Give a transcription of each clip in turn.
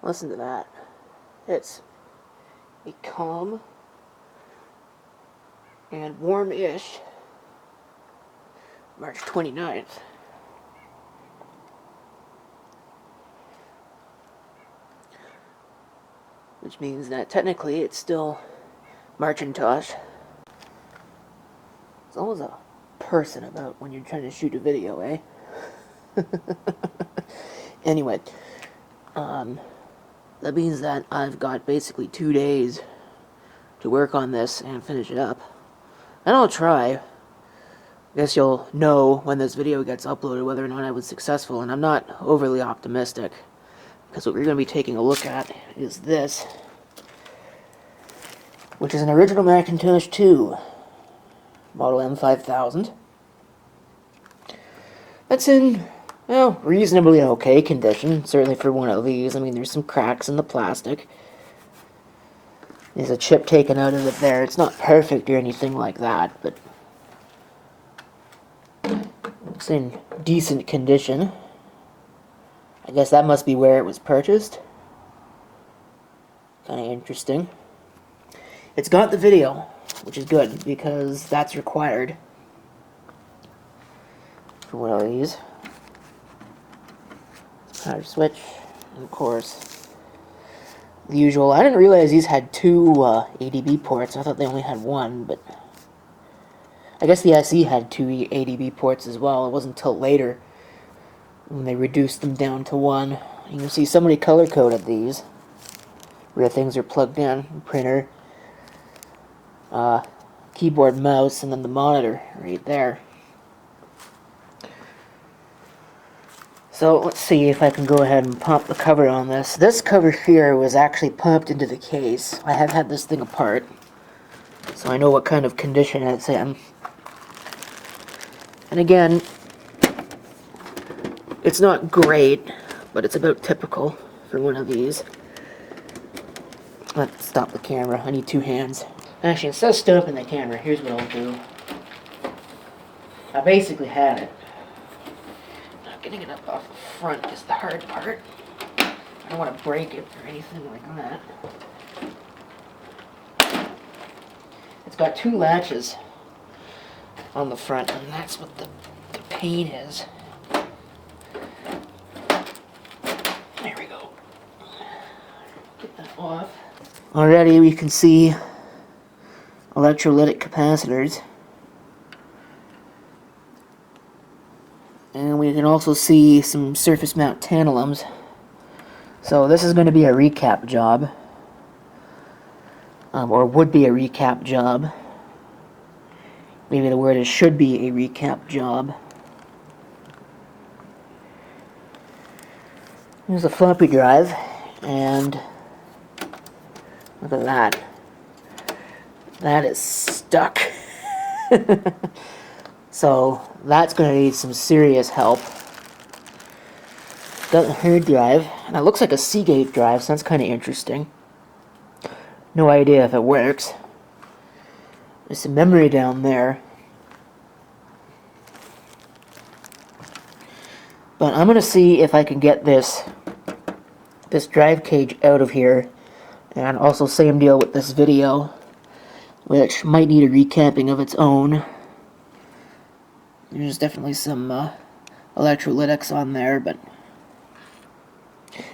Listen to that. It's a calm and warm-ish March 29th. Which means that technically it's still Macintosh. There's always a person about when you're trying to shoot a video, eh? Anyway, that means that I've got basically 2 days to work on this and finish it up. And I'll try. I guess you'll know when this video gets uploaded whether or not I was successful, and I'm not overly optimistic, because what we're going to be taking a look at is this, which is an original Macintosh II, model M5000. That's in, well, reasonably okay condition, certainly for one of these. I mean, there's some cracks in the plastic. There's a chip taken out of it there. It's not perfect or anything like that, but it's in decent condition. I guess that must be where it was purchased. Kind of interesting. It's got the video, which is good, because that's required for one of these. Power switch, and of course, the usual. I didn't realize these had two ADB ports. I thought they only had one, but I guess the SE had two ADB ports as well. It wasn't until later when they reduced them down to one. You can see somebody color-coded these, where things are plugged in. Printer, keyboard, mouse, and then the monitor right there. So let's see if I can go ahead and pump the cover on this. This cover here was actually pumped into the case. I have had this thing apart, so I know what kind of condition it's in. And again, it's not great, but it's about typical for one of these. Let's stop the camera. I need two hands. Actually, instead of stopping the camera, here's what I'll do. I basically had it. Not getting it up off the front is the hard part. I don't want to break it or anything like that. It's got two latches on the front, and that's what the pain is. There we go. Get that off. Already we can see electrolytic capacitors. And we can also see some surface mount tantalums. So this is going to be a recap job. Or would be a recap job. Maybe the word is should be a recap job. Here's a floppy drive, and look at that. That is stuck. So that's going to need some serious help. Got the hard drive, and it looks like a Seagate drive, so that's kind of interesting. No idea if it works. There's some memory down there. But I'm going to see if I can get this drive cage out of here. And also same deal with this video, which might need a recapping of its own. There's definitely some electrolytics on there, but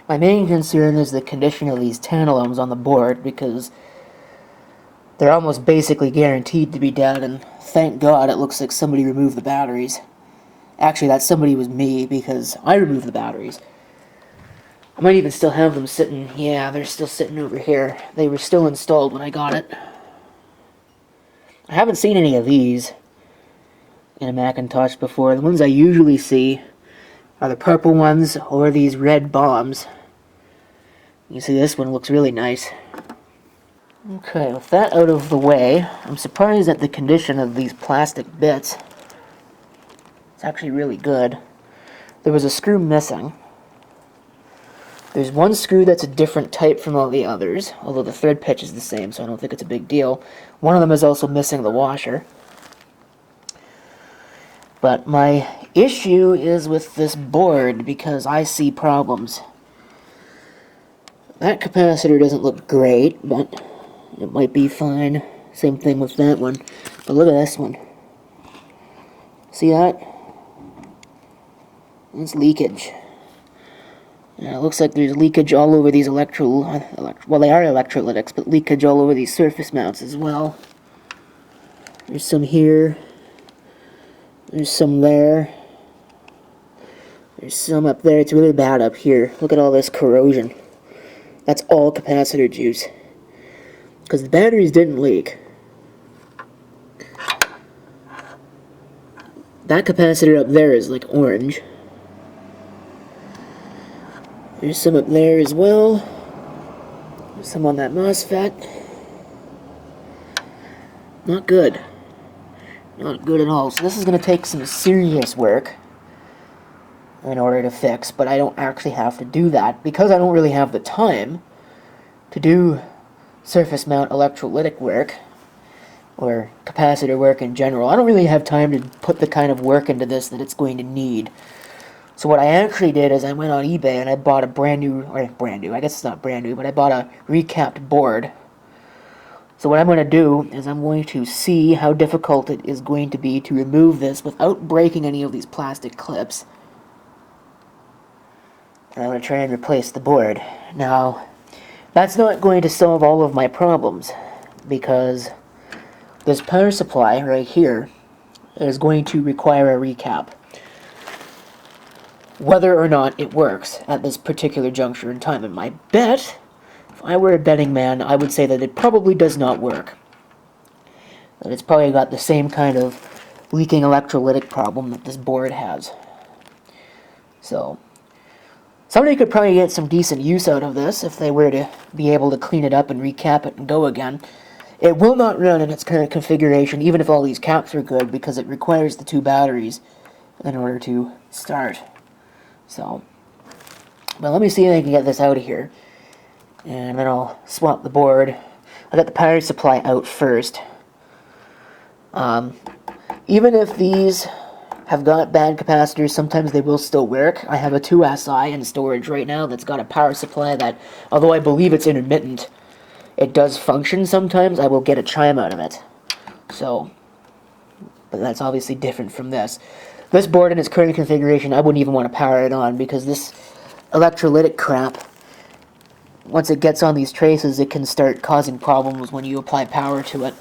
my main concern is the condition of these tantalums on the board, because they're almost basically guaranteed to be dead, and thank God it looks like somebody removed the batteries. Actually, that somebody was me, because I removed the batteries. I might even still have them sitting. Yeah, they're still sitting over here. They were still installed when I got it. I haven't seen any of these in a Macintosh before. The ones I usually see are the purple ones or these red bombs. You see this one looks really nice. Okay, with that out of the way, I'm surprised at the condition of these plastic bits. It's actually really good. There was a screw missing. There's one screw that's a different type from all the others, although the thread pitch is the same, so I don't think it's a big deal. One of them is also missing the washer. But my issue is with this board, because I see problems. That capacitor doesn't look great, but it might be fine. Same thing with that one. But look at this one. See that? It's leakage. Yeah, it looks like there's leakage all over these well, they are electrolytics, but leakage all over these surface mounts as well. There's some here. There's some there. There's some up there. It's really bad up here. Look at all this corrosion. That's all capacitor juice. Because the batteries didn't leak. That capacitor up there is like orange. There's some up there as well. There's some on that MOSFET. Not good. Not good at all. So this is going to take some serious work in order to fix, but I don't actually have to do that because I don't really have the time to do surface mount electrolytic work or capacitor work in general. I don't really have time to put the kind of work into this that it's going to need. So what I actually did is I went on eBay and I bought a brand new, I guess it's not brand new, but I bought a recapped board. So what I'm going to do is I'm going to see how difficult it is going to be to remove this without breaking any of these plastic clips. And I'm going to try and replace the board. Now, that's not going to solve all of my problems, because this power supply right here is going to require a recap, whether or not it works at this particular juncture in time. And my bet, if I were a betting man, I would say that it probably does not work. That it's probably got the same kind of leaking electrolytic problem that this board has. So, somebody could probably get some decent use out of this if they were to be able to clean it up and recap it and go again. It will not run in its current configuration, even if all these caps are good, because it requires the 2 batteries in order to start. So, but let me see if I can get this out of here, and then I'll swap the board. I got the power supply out first. Even if these have got bad capacitors, sometimes they will still work. I have a 2SI in storage right now that's got a power supply that, although I believe it's intermittent, it does function sometimes. I will get a chime out of it. So, but that's obviously different from this. This board in its current configuration, I wouldn't even want to power it on, because this electrolytic crap, once it gets on these traces, it can start causing problems when you apply power to it.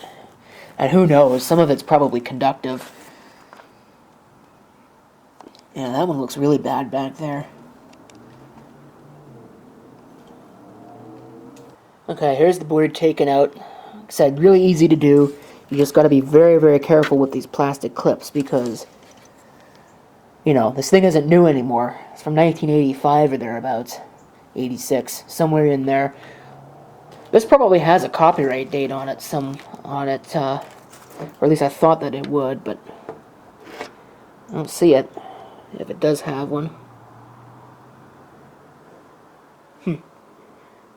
And who knows, some of it's probably conductive. Yeah, that one looks really bad back there. Okay, here's the board taken out. Like I said, really easy to do. You just got to be very, very careful with these plastic clips, because, you know, this thing isn't new anymore. It's from 1985 or thereabouts. 86, somewhere in there. This probably has a copyright date on it, or at least I thought that it would, but I don't see it, if it does have one.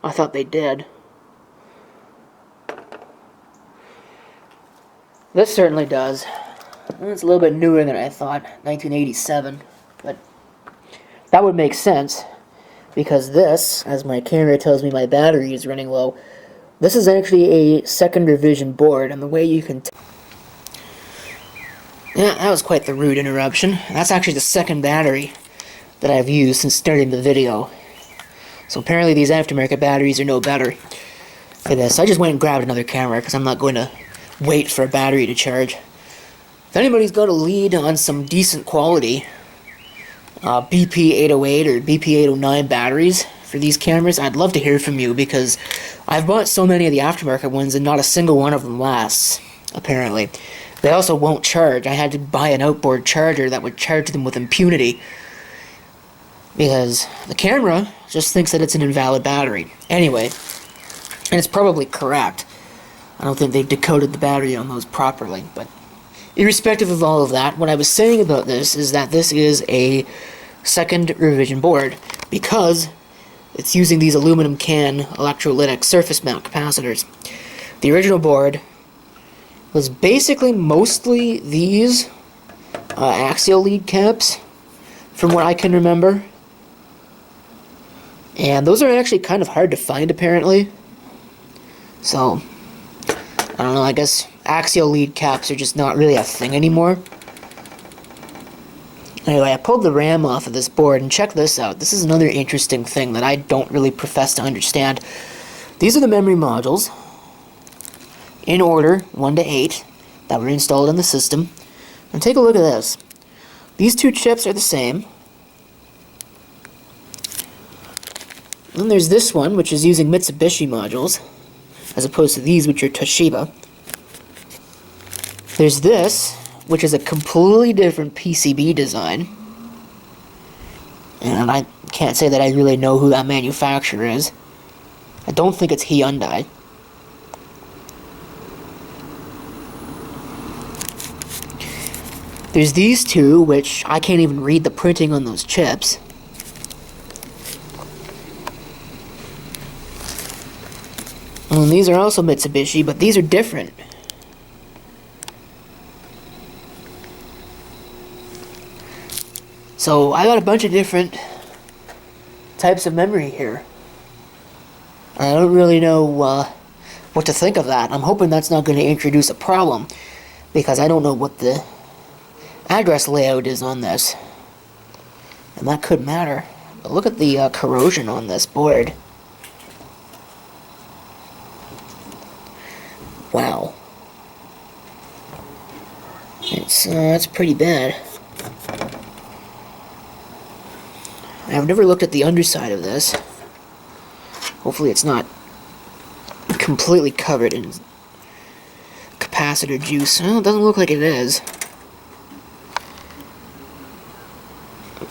I thought they did. This certainly does. It's a little bit newer than I thought, 1987, but that would make sense, because this, as my camera tells me my battery is running low, this is actually a second revision board, and the way you can yeah, that was quite the rude interruption. That's actually the second battery that I've used since starting the video. So apparently these aftermarket batteries are no better for this. I just went and grabbed another camera, because I'm not going to wait for a battery to charge. If anybody's got a lead on some decent quality BP808 or BP809 batteries for these cameras, I'd love to hear from you, because I've bought so many of the aftermarket ones and not a single one of them lasts, apparently. They also won't charge. I had to buy an outboard charger that would charge them with impunity, because the camera just thinks that it's an invalid battery. Anyway, and it's probably correct. I don't think they've decoded the battery on those properly, but irrespective of all of that, what I was saying about this is that this is a second revision board, because it's using these aluminum can electrolytic surface mount capacitors. The original board was basically mostly these axial lead caps, from what I can remember. And those are actually kind of hard to find, apparently. So, I don't know, I guess axial lead caps are just not really a thing anymore. Anyway, I pulled the RAM off of this board, and check this out. This is another interesting thing that I don't really profess to understand. These are the memory modules, in order, 1 to 8, that were installed in the system. And take a look at this. These two chips are the same. And there's this one, which is using Mitsubishi modules, as opposed to these, which are Toshiba. There's this, which is a completely different PCB design. And I can't say that I really know who that manufacturer is. I don't think it's Hyundai. There's these two, which I can't even read the printing on those chips. And these are also Mitsubishi, but these are different. So I got a bunch of different types of memory here. I don't really know what to think of that. I'm hoping that's not going to introduce a problem, because I don't know what the address layout is on this. And that could matter. But look at the corrosion on this board. Wow. It's pretty bad. I've never looked at the underside of this. Hopefully it's not completely covered in capacitor juice. Well, it doesn't look like it is.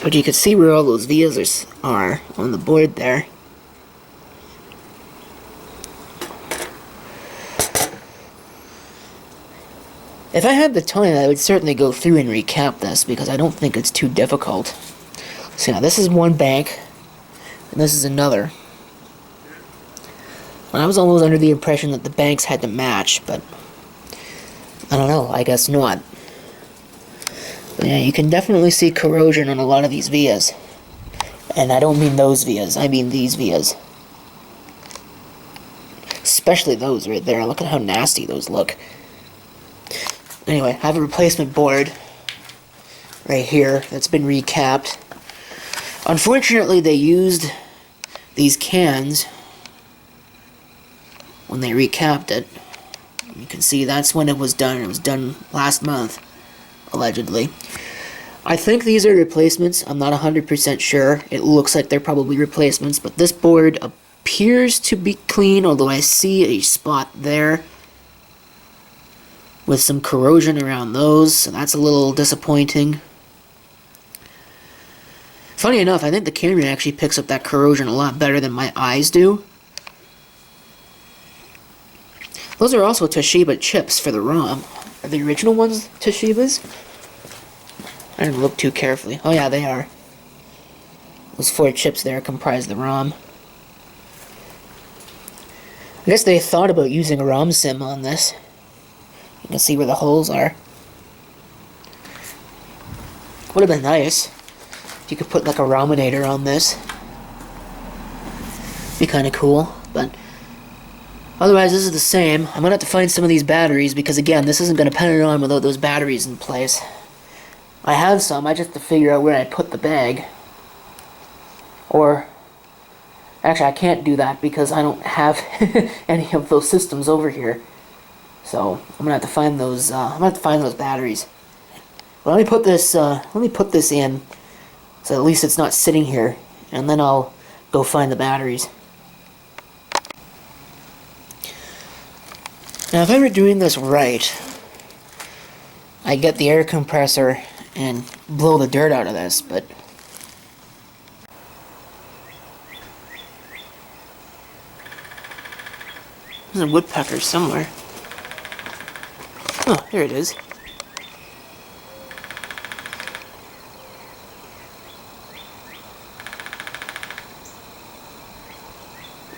But you can see where all those vias are on the board there. If I had the time, I would certainly go through and recap this, because I don't think it's too difficult. So now, this is one bank, and this is another. I was almost under the impression that the banks had to match, but I don't know, I guess not. But yeah, you can definitely see corrosion on a lot of these vias. And I don't mean those vias, I mean these vias. Especially those right there, look at how nasty those look. Anyway, I have a replacement board right here that's been recapped. Unfortunately, they used these cans when they recapped it. You can see that's when it was done. It was done last month, allegedly. I think these are replacements. I'm not 100% sure. It looks like they're probably replacements, but this board appears to be clean, although I see a spot there with some corrosion around those, so that's a little disappointing. Funny enough, I think the camera actually picks up that corrosion a lot better than my eyes do. Those are also Toshiba chips for the ROM. Are the original ones Toshibas? I didn't look too carefully. Oh yeah, they are. Those 4 chips there comprise the ROM. I guess they thought about using a ROM sim on this. You can see where the holes are. Would have been nice if you could put like a Rominator on this. Be kind of cool, but otherwise this is the same. I'm gonna have to find some of these batteries, because again, this isn't gonna pen it on without those batteries in place. I have some, I just have to figure out where I put the bag. Or actually, I can't do that because I don't have any of those systems over here. So I'm gonna have to find those. I'm gonna have to find those batteries. But let me put this. In, so at least it's not sitting here, and then I'll go find the batteries. Now, if I were doing this right, I get the air compressor and blow the dirt out of this, but there's a woodpecker somewhere. Oh, there it is.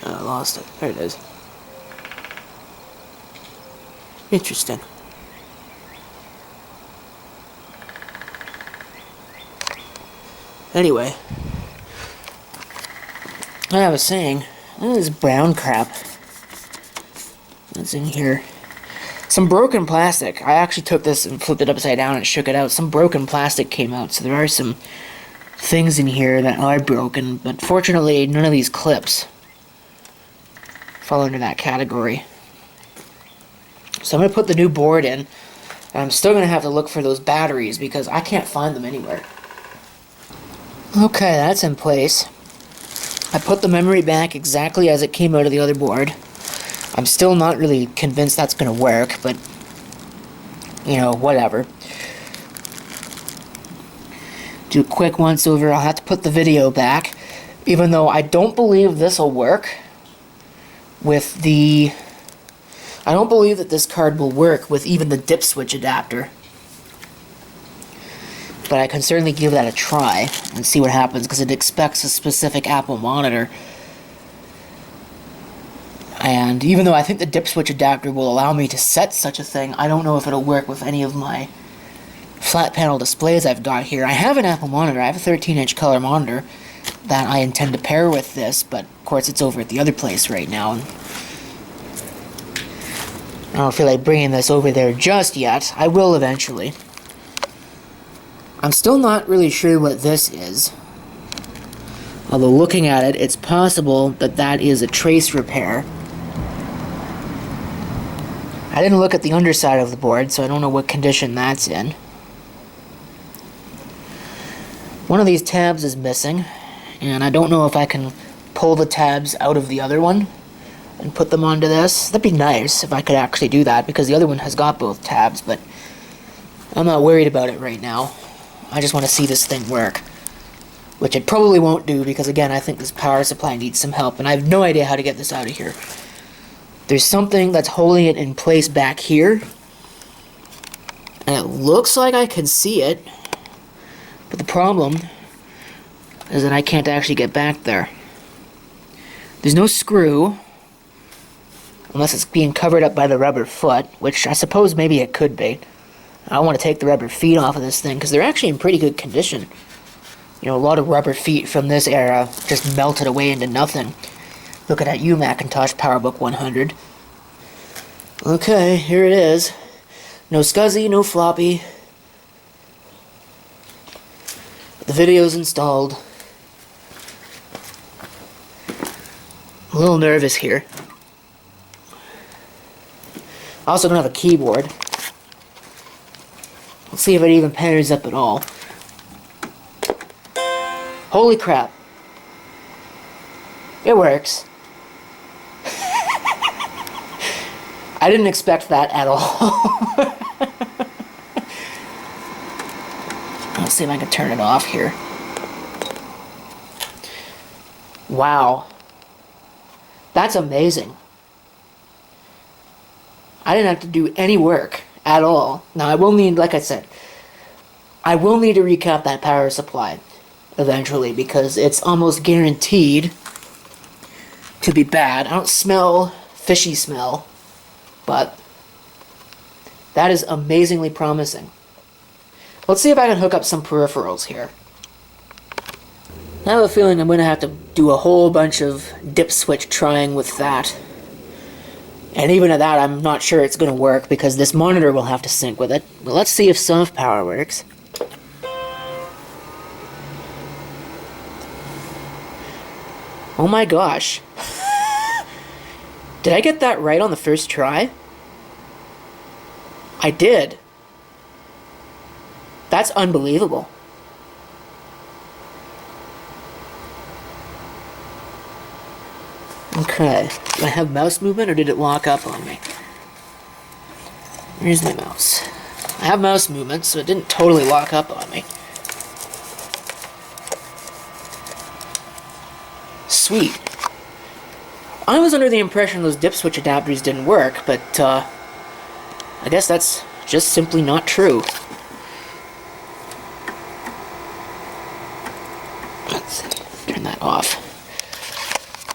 Oh, I lost it. There it is. Interesting. Anyway, Like I was saying, look at this brown crap that's in here. Some broken plastic. I actually took this and flipped it upside down and shook it out. Some broken plastic came out, so there are some things in here that are broken, but fortunately none of these clips fall into that category. So I'm going to put the new board in, and I'm still going to have to look for those batteries because I can't find them anywhere. Okay, that's in place. I put the memory back exactly as it came out of the other board. I'm still not really convinced that's going to work, but, you know, whatever. Do a quick once over. I'll have to put the video back, even though I don't believe this will work with the... I don't believe that this card will work with even the dip switch adapter. But I can certainly give that a try and see what happens, because it expects a specific Apple monitor. And even though I think the dip switch adapter will allow me to set such a thing, I don't know if it'll work with any of my flat panel displays I've got here. I have an Apple monitor. I have a 13-inch color monitor that I intend to pair with this, but of course it's over at the other place right now. And I don't feel like bringing this over there just yet. I will eventually. I'm still not really sure what this is. Although looking at it, it's possible that that is a trace repair. I didn't look at the underside of the board, so I don't know what condition that's in. One of these tabs is missing, and I don't know if I can pull the tabs out of the other one and put them onto this. That'd be nice if I could actually do that, because the other one has got both tabs, but I'm not worried about it right now. I just want to see this thing work. Which it probably won't do, because again, I think this power supply needs some help, and I have no idea how to get this out of here. There's something that's holding it in place back here, and it looks like I can see it, but the problem is that I can't actually get back there. There's no screw, unless it's being covered up by the rubber foot, which I suppose maybe it could be. I want to take the rubber feet off of this thing, because they're actually in pretty good condition. You know, a lot of rubber feet from this era just melted away into nothing. Looking at you, Macintosh PowerBook 100. Okay, here it is. No SCSI, no floppy. The video's installed. I'm a little nervous here. I also don't have a keyboard. Let's see if it even pairs up at all. Holy crap. It works. I didn't expect that at all. Let's see if I can turn it off here. Wow. That's amazing. I didn't have to do any work at all. Now I will need, like I said, I will need to recap that power supply eventually, because it's almost guaranteed to be bad. I don't smell fishy smell, but that is amazingly promising. Let's see if I can hook up some peripherals here. I have a feeling I'm going to have to do a whole bunch of dip switch trying with that. And even at that, I'm not sure it's going to work, because this monitor will have to sync with it. But let's see if soft power works. Oh my gosh. Did I get that right on the first try? I did. That's unbelievable. Okay. Do I have mouse movement, or did it lock up on me? Where's my mouse? I have mouse movement, so it didn't totally lock up on me. Sweet. I was under the impression those dip switch adapters didn't work, but I guess that's just simply not true. Let's see. Turn that off.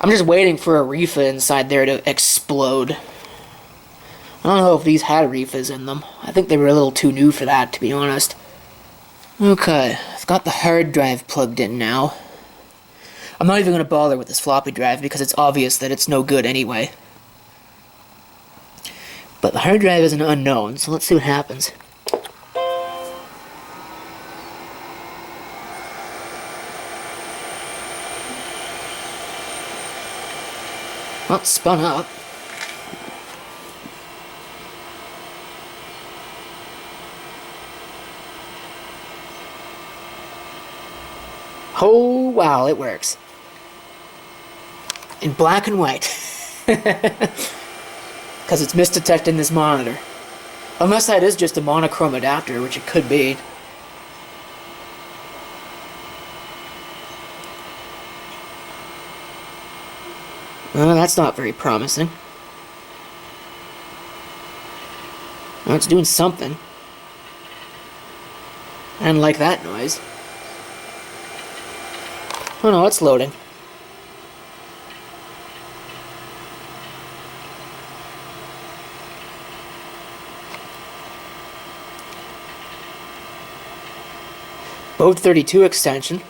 I'm just waiting for a reefa inside there to explode. I don't know if these had reefas in them. I think they were a little too new for that, to be honest. Okay, I've got the hard drive plugged in now. I'm not even going to bother with this floppy drive because it's obvious that it's no good anyway. But the hard drive is an unknown, so let's see what happens. Well, it's spun up. Oh, wow, it works. In black and white. Because it's misdetecting this monitor. Unless that is just a monochrome adapter, which it could be. Well, that's not very promising. Well, it's doing something. I didn't like that noise. Oh no, it's loading. Boat 32 extension.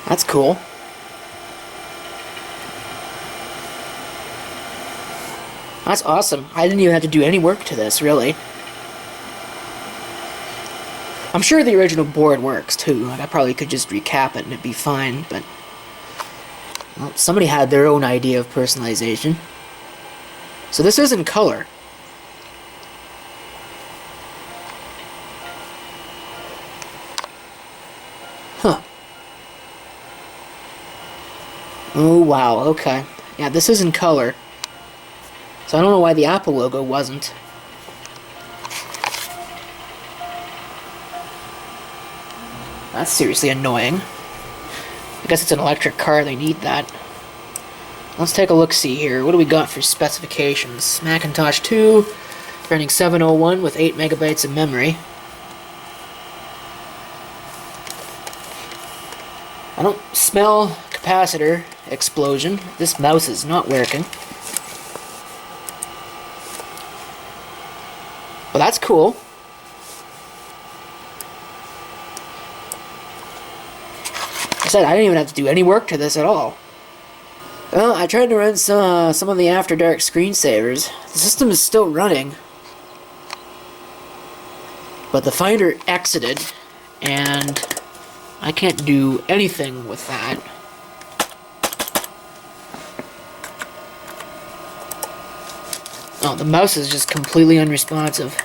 That's cool. That's awesome. I didn't even have to do any work to this, really. I'm sure the original board works, too. Like, I probably could just recap it and it'd be fine, but... well, somebody had their own idea of personalization. So this is in color. Huh. Oh, wow, okay. Yeah, this is in color. So I don't know why the Apple logo wasn't. That's seriously annoying. I guess it's an electric car, they need that. Let's take a look-see here. What do we got for specifications? Macintosh II, running 701 with 8 megabytes of memory. I don't smell capacitor explosion. This mouse is not working. Well, that's cool. I said I didn't even have to do any work to this at all. Well, I tried to run some of the After Dark screensavers. The system is still running. But the Finder exited, and I can't do anything with that. Oh, the mouse is just completely unresponsive.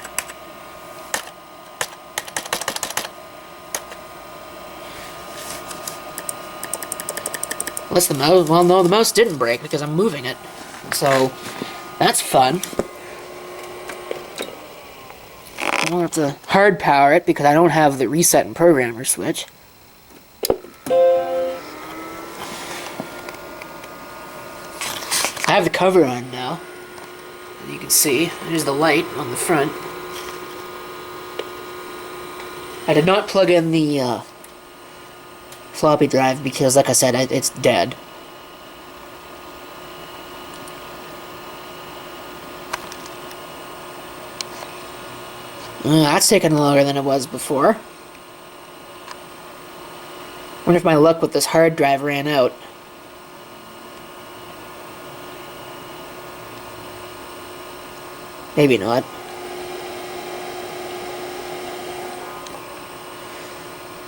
Unless the mouse... well, no, the mouse didn't break because I'm moving it. So, that's fun. I don't have to hard power it because I don't have the reset and programmer switch. I have the cover on now. As you can see, there's the light on the front. I did not plug in the floppy drive because, like I said, it's dead. That's taking longer than it was before. Wonder if my luck with this hard drive ran out. Maybe not.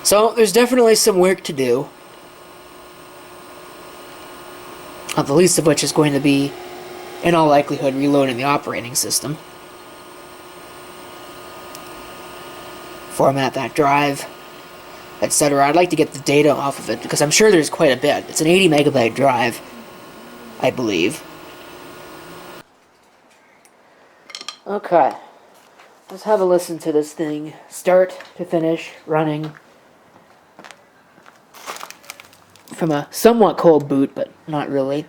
So, there's definitely some work to do. Not the least of which is going to be, in all likelihood, reloading the operating system. Format that drive, etc. I'd like to get the data off of it, because I'm sure there's quite a bit. It's an 80 megabyte drive, I believe. Okay. Let's have a listen to this thing. Start to finish, running. From a somewhat cold boot, but not really.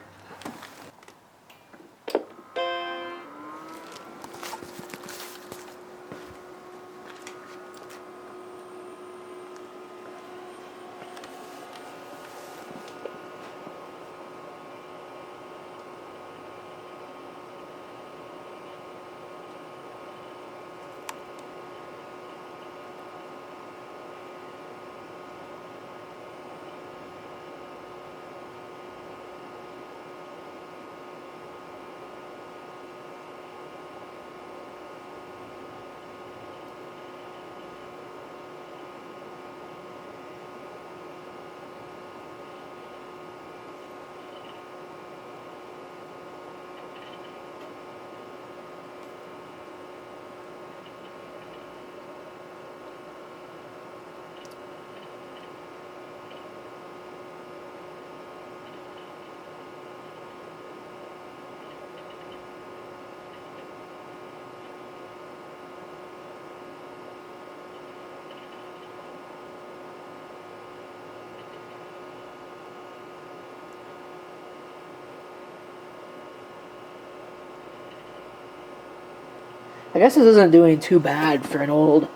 I guess this isn't doing too bad for an old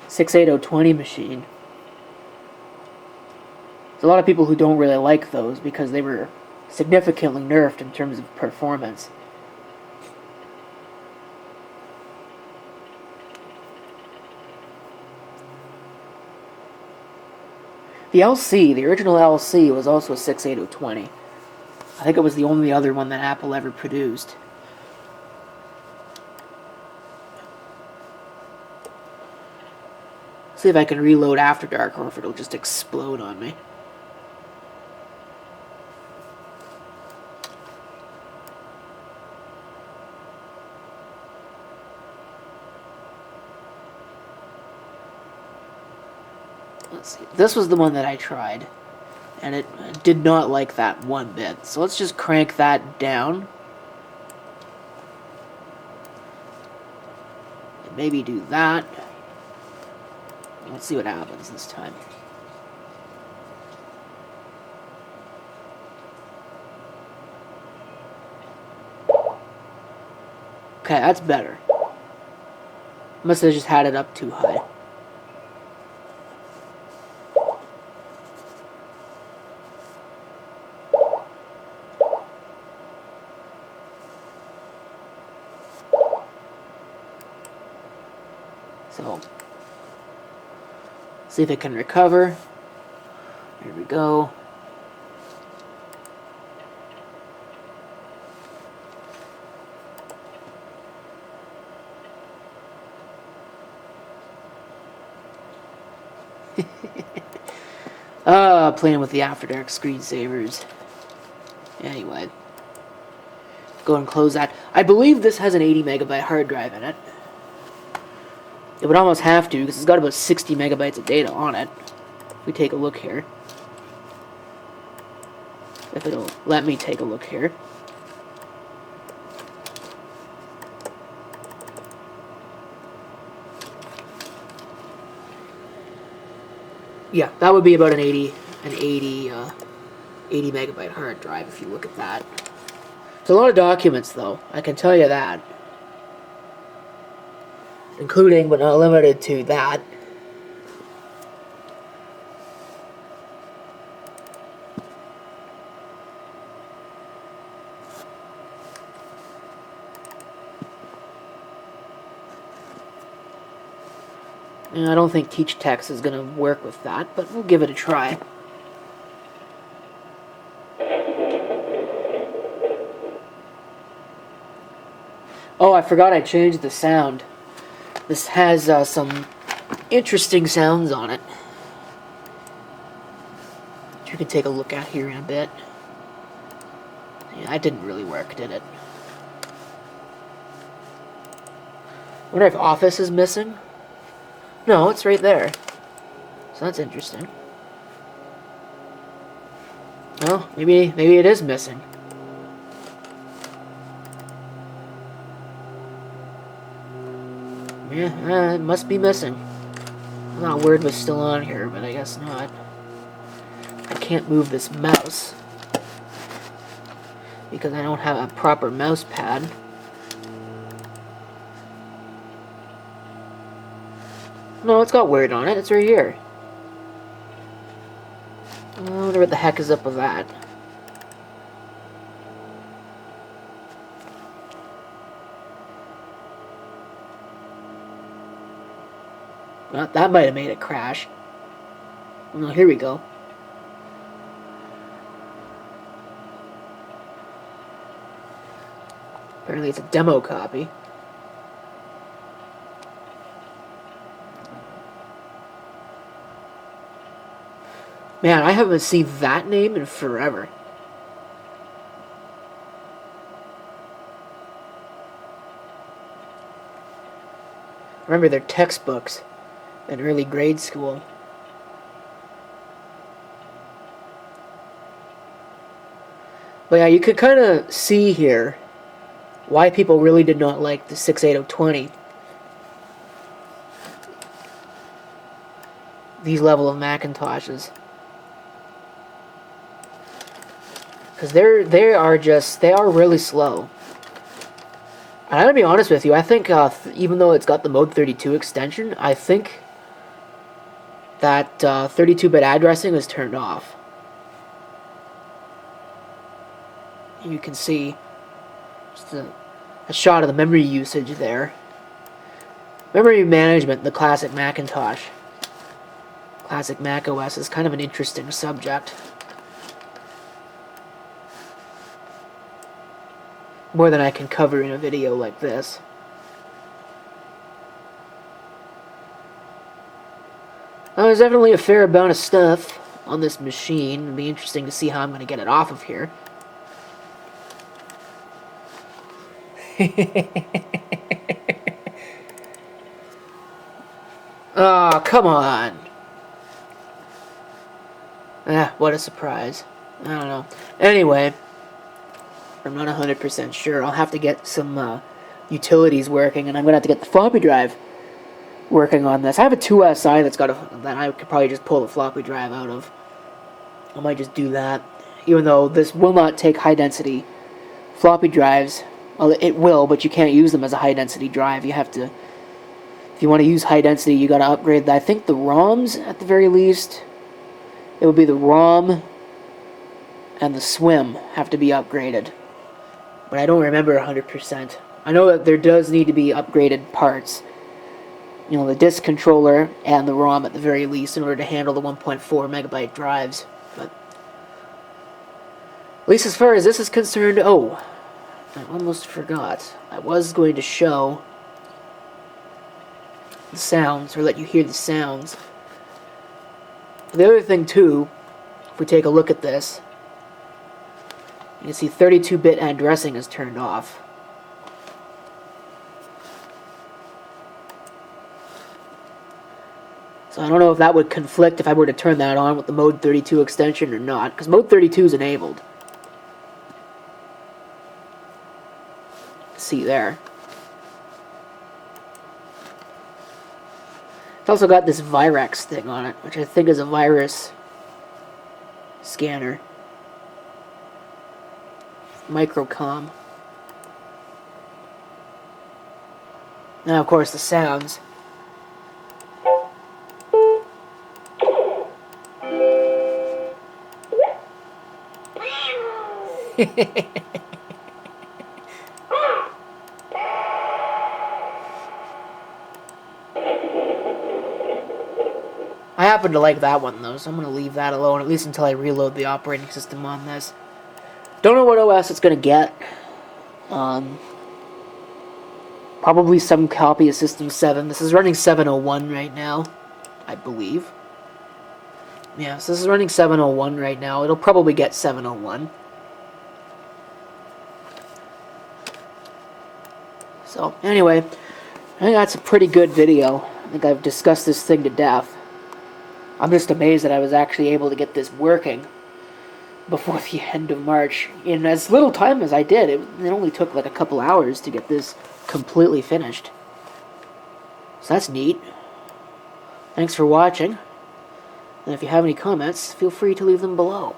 68020 machine. There's a lot of people who don't really like those because they were significantly nerfed in terms of performance. The LC, the original LC, was also a 68020. I think it was the only other one that Apple ever produced. See if I can reload After Dark or if it'll just explode on me. Let's see. This was the one that I tried, and it did not like that one bit. So let's just crank that down. And maybe do that. Let's see what happens this time. Okay, that's better. Must have just had it up too high. So, see if it can recover. There we go. Playing with the After Dark screensavers. Anyway. Go and close that. I believe this has an 80 megabyte hard drive in it. It would almost have to, because it's got about 60 megabytes of data on it. If we take a look here. If it'll let me take a look here. Yeah, that would be about an 80 megabyte hard drive if you look at that. It's a lot of documents, though. I can tell you that. Including, but not limited to, that. And I don't think Teach Text is going to work with that, but we'll give it a try. Oh, I forgot I changed the sound. This has some interesting sounds on it. Which you can take a look at here in a bit. Yeah, that didn't really work, did it? I wonder if Office is missing? No, it's right there. So that's interesting. Well, maybe it is missing. Yeah, it must be missing. I thought Word was still on here, but I guess not. I can't move this mouse because I don't have a proper mouse pad. No, it's got Word on it. It's right here. I wonder what the heck is up with that. Well, that might have made it crash. Well, here we go. Apparently it's a demo copy. Man, I haven't seen that name in forever. I remember their textbooks in early grade school. But yeah, you could kind of see here why people really did not like the 68020. These level of Macintoshes. Because they are really slow. And I'm gonna be honest with you, I think even though it's got the Mode 32 extension, I think that 32-bit addressing is turned off. You can see just a shot of the memory usage there. Memory management, the classic Macintosh. Classic Mac OS is kind of an interesting subject. More than I can cover in a video like this. Well, there's definitely a fair amount of stuff on this machine. It'll be interesting to see how I'm going to get it off of here. Oh, come on. What a surprise. I don't know. Anyway, I'm not 100% sure. I'll have to get some utilities working, and I'm going to have to get the floppy drive working on this. I have a 2SI that I could probably just pull the floppy drive out of. I might just do that. Even though this will not take high-density floppy drives. Well, it will, but you can't use them as a high-density drive. You have to... If you want to use high-density, you got to upgrade, I think, the ROMs, at the very least. It would be the ROM and the SWIM have to be upgraded. But I don't remember 100%. I know that there does need to be upgraded parts. You know, the disk controller and the ROM at the very least in order to handle the 1.4 megabyte drives. But at least as far as this is concerned, oh, I almost forgot. I was going to show the sounds, or let you hear the sounds. The other thing too, if we take a look at this, you can see 32-bit addressing is turned off. So I don't know if that would conflict if I were to turn that on with the Mode 32 extension or not, because Mode 32 is enabled. See there. It's also got this Virex thing on it, which I think is a virus scanner. Microcom. Now, of course, the sounds. I happen to like that one though, so I'm going to leave that alone, at least until I reload the operating system on this. Don't know what OS it's going to get. Probably some copy of System 7. This is running 701 right now, I believe. Yeah, so this is running 701 right now. It'll probably get 701. So, anyway, I think that's a pretty good video. I think I've discussed this thing to death. I'm just amazed that I was actually able to get this working before the end of March in as little time as I did. It only took like a couple hours to get this completely finished. So that's neat. Thanks for watching. And if you have any comments, feel free to leave them below.